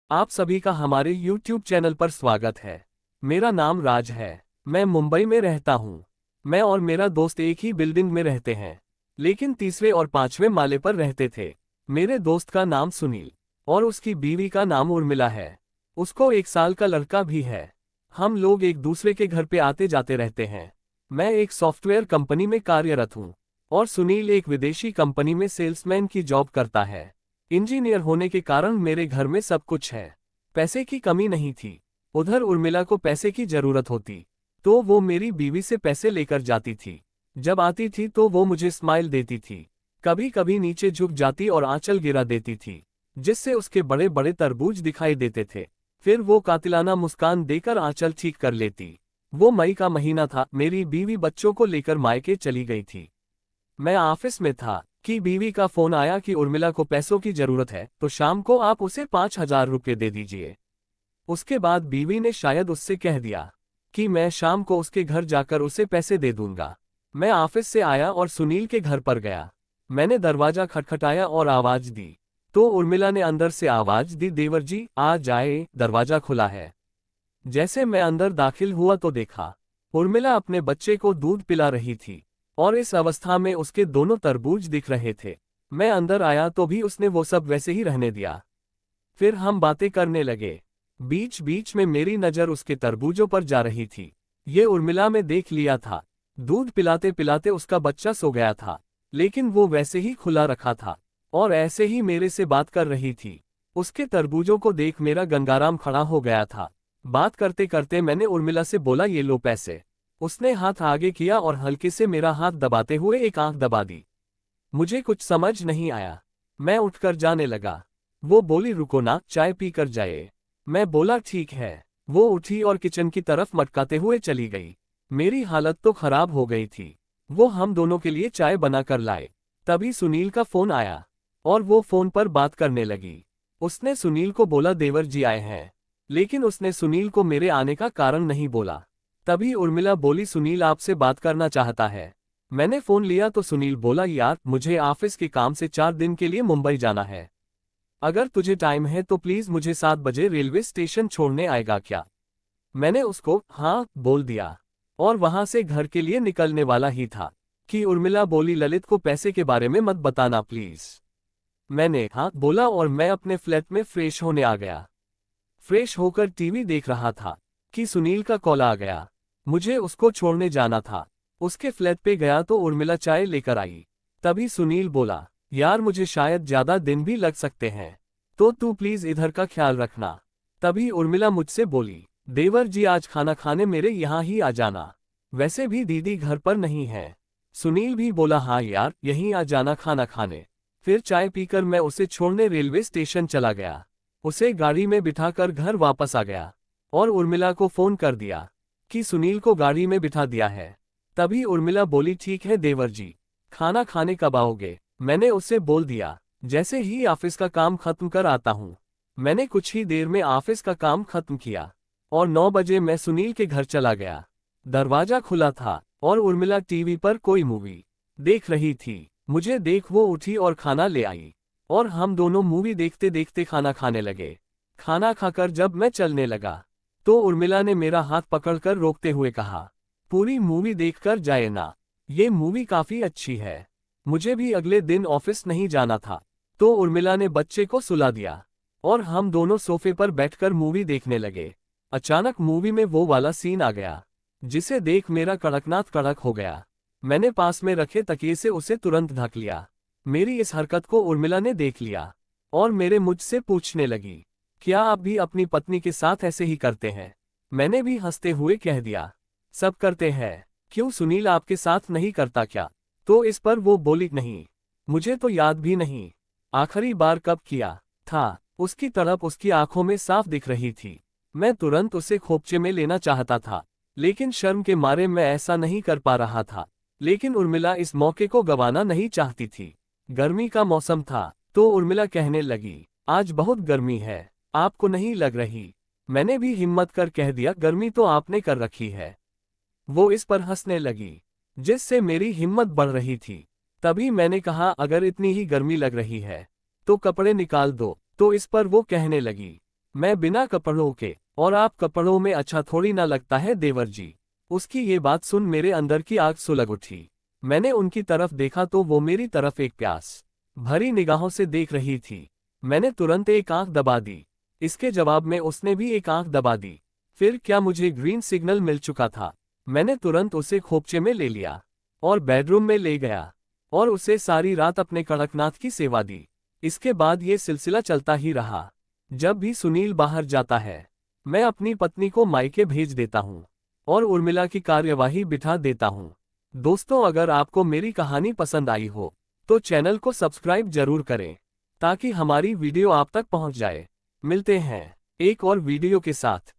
आप सभी का हमारे YouTube चैनल पर स्वागत है। मेरा नाम राज है। मैं मुंबई में रहता हूँ। मैं और मेरा दोस्त एक ही बिल्डिंग में रहते हैं, लेकिन तीसरे और पांचवें माले पर रहते थे। मेरे दोस्त का नाम सुनील और उसकी बीवी का नाम उर्मिला है। उसको 1 साल का लड़का भी है। हम लोग एक दूसरे के घर पे आते जाते रहते हैं। मैं एक सॉफ्टवेयर कंपनी में कार्यरत हूँ और सुनील एक विदेशी कंपनी में सेल्समैन की जॉब करता है। इंजीनियर होने के कारण मेरे घर में सब कुछ है। पैसे की कमी नहीं थी। उधर उर्मिला को पैसे की जरूरत होती तो वो मेरी बीवी से पैसे लेकर जाती थी। जब आती थी तो वो मुझे स्माइल देती थी, कभी कभी नीचे झुक जाती और आंचल गिरा देती थी, जिससे उसके बड़े बड़े तरबूज दिखाई देते थे। फिर वो कातिलाना मुस्कान देकर आंचल ठीक कर लेती। वो मई का महीना था। मेरी बीवी बच्चों को लेकर मायके चली गई थी। मैं ऑफिस में था कि बीवी का फोन आया कि उर्मिला को पैसों की जरूरत है, तो शाम को आप उसे 5,000 रुपये दे दीजिए। उसके बाद बीवी ने शायद उससे कह दिया कि मैं शाम को उसके घर जाकर उसे पैसे दे दूंगा। मैं ऑफिस से आया और सुनील के घर पर गया। मैंने दरवाजा खटखटाया और आवाज दी तो उर्मिला ने अंदर से आवाज दी, देवर जी आ जाए, दरवाजा खुला है। जैसे मैं अंदर दाखिल हुआ तो देखा उर्मिला अपने बच्चे को दूध पिला रही थी और इस अवस्था में उसके दोनों तरबूज दिख रहे थे। मैं अंदर आया तो भी उसने वो सब वैसे ही रहने दिया। फिर हम बातें करने लगे। बीच बीच में मेरी नज़र उसके तरबूजों पर जा रही थी। ये उर्मिला में देख लिया था। दूध पिलाते पिलाते उसका बच्चा सो गया था, लेकिन वो वैसे ही खुला रखा था और ऐसे ही मेरे से बात कर रही थी। उसके तरबूजों को देख मेरा गंगाराम खड़ा हो गया था। बात करते करते मैंने उर्मिला से बोला, ये लो पैसे। उसने हाथ आगे किया और हल्के से मेरा हाथ दबाते हुए एक आंख दबा दी। मुझे कुछ समझ नहीं आया। मैं उठकर जाने लगा। वो बोली, रुको ना, चाय पी कर जाए। मैं बोला ठीक है। वो उठी और किचन की तरफ मटकाते हुए चली गई। मेरी हालत तो खराब हो गई थी। वो हम दोनों के लिए चाय बनाकर लाए। तभी सुनील का फोन आया और वो फोन पर बात करने लगी। उसने सुनील को बोला, देवर जी आए हैं, लेकिन उसने सुनील को मेरे आने का कारण नहीं बोला। तभी उर्मिला बोली, सुनील आपसे बात करना चाहता है। मैंने फोन लिया तो सुनील बोला, यार मुझे ऑफिस के काम से 4 दिन के लिए मुंबई जाना है। अगर तुझे टाइम है तो प्लीज मुझे 7 बजे रेलवे स्टेशन छोड़ने आएगा क्या? मैंने उसको हाँ बोल दिया और वहां से घर के लिए निकलने वाला ही था कि उर्मिला बोली, ललित को पैसे के बारे में मत बताना प्लीज। मैंने हाँ बोला और मैं अपने फ्लैट में फ्रेश होने आ गया। फ्रेश होकर टीवी देख रहा था कि सुनील का कॉल आ गया। मुझे उसको छोड़ने जाना था। उसके फ्लैट पे गया तो उर्मिला चाय लेकर आई। तभी सुनील बोला, यार मुझे शायद ज्यादा दिन भी लग सकते हैं, तो तू प्लीज इधर का ख्याल रखना। तभी उर्मिला मुझसे बोली, देवर जी आज खाना खाने मेरे यहाँ ही आ जाना। वैसे भी दीदी घर पर नहीं है। सुनील भी बोला, हाँ यार यहीं आ जाना खाना खाने। फिर चाय पीकर मैं उसे छोड़ने रेलवे स्टेशन चला गया। उसे गाड़ी में बिठाकर घर वापस आ गया और उर्मिला को फोन कर दिया कि सुनील को गाड़ी में बिठा दिया है। तभी उर्मिला बोली, ठीक है देवर जी, खाना खाने कब आओगे? मैंने उससे बोल दिया, जैसे ही ऑफिस का काम खत्म कर आता हूँ। मैंने कुछ ही देर में ऑफिस का काम खत्म किया और 9 बजे मैं सुनील के घर चला गया। दरवाजा खुला था और उर्मिला टीवी पर कोई मूवी देख रही थी। मुझे देख वो उठी और खाना ले आई और हम दोनों मूवी देखते देखते खाना खाने लगे। खाना खाकर जब मैं चलने लगा तो उर्मिला ने मेरा हाथ पकड़कर रोकते हुए कहा, पूरी मूवी देखकर जाए ना, ये मूवी काफी अच्छी है। मुझे भी अगले दिन ऑफिस नहीं जाना था, तो उर्मिला ने बच्चे को सुला दिया और हम दोनों सोफे पर बैठकर मूवी देखने लगे। अचानक मूवी में वो वाला सीन आ गया जिसे देख मेरा कड़कनाथ कड़क हो गया। मैंने पास में रखे तकिए से उसे तुरंत ढक लिया। मेरी इस हरकत को उर्मिला ने देख लिया और मेरे मुझसे पूछने लगी, क्या आप भी अपनी पत्नी के साथ ऐसे ही करते हैं? मैंने भी हंसते हुए कह दिया, सब करते हैं। क्यों, सुनील आपके साथ नहीं करता क्या? तो इस पर वो बोली, नहीं, मुझे तो याद भी नहीं आखिरी बार कब किया था। उसकी तड़प उसकी आंखों में साफ दिख रही थी। मैं तुरंत उसे खोपचे में लेना चाहता था, लेकिन शर्म के मारे मैं ऐसा नहीं कर पा रहा था। लेकिन उर्मिला इस मौके को गंवाना नहीं चाहती थी। गर्मी का मौसम था तो उर्मिला कहने लगी, आज बहुत गर्मी है, आपको नहीं लग रही? मैंने भी हिम्मत कर कह दिया, गर्मी तो आपने कर रखी है। वो इस पर हंसने लगी, जिससे मेरी हिम्मत बढ़ रही थी। तभी मैंने कहा, अगर इतनी ही गर्मी लग रही है तो कपड़े निकाल दो। तो इस पर वो कहने लगी, मैं बिना कपड़ों के, और आप कपड़ों में अच्छा थोड़ी ना लगता है देवर जी। उसकी ये बात सुन मेरे अंदर की आग सुलग उठी। मैंने उनकी तरफ देखा तो वो मेरी तरफ एक प्यास भरी निगाहों से देख रही थी। मैंने तुरंत एक आंख दबा दी। इसके जवाब में उसने भी एक आंख दबा दी। फिर क्या मुझे ग्रीन सिग्नल मिल चुका था। मैंने तुरंत उसे खोपचे में ले लिया और बेडरूम में ले गया और उसे सारी रात अपने कड़कनाथ की सेवा दी। इसके बाद ये सिलसिला चलता ही रहा। जब भी सुनील बाहर जाता है, मैं अपनी पत्नी को मायके भेज देता हूँ और उर्मिला की कार्यवाही बिठा देता हूँ। दोस्तों, अगर आपको मेरी कहानी पसंद आई हो तो चैनल को सब्सक्राइब जरूर करें ताकि हमारी वीडियो आप तक पहुंच जाए। मिलते हैं एक और वीडियो के साथ।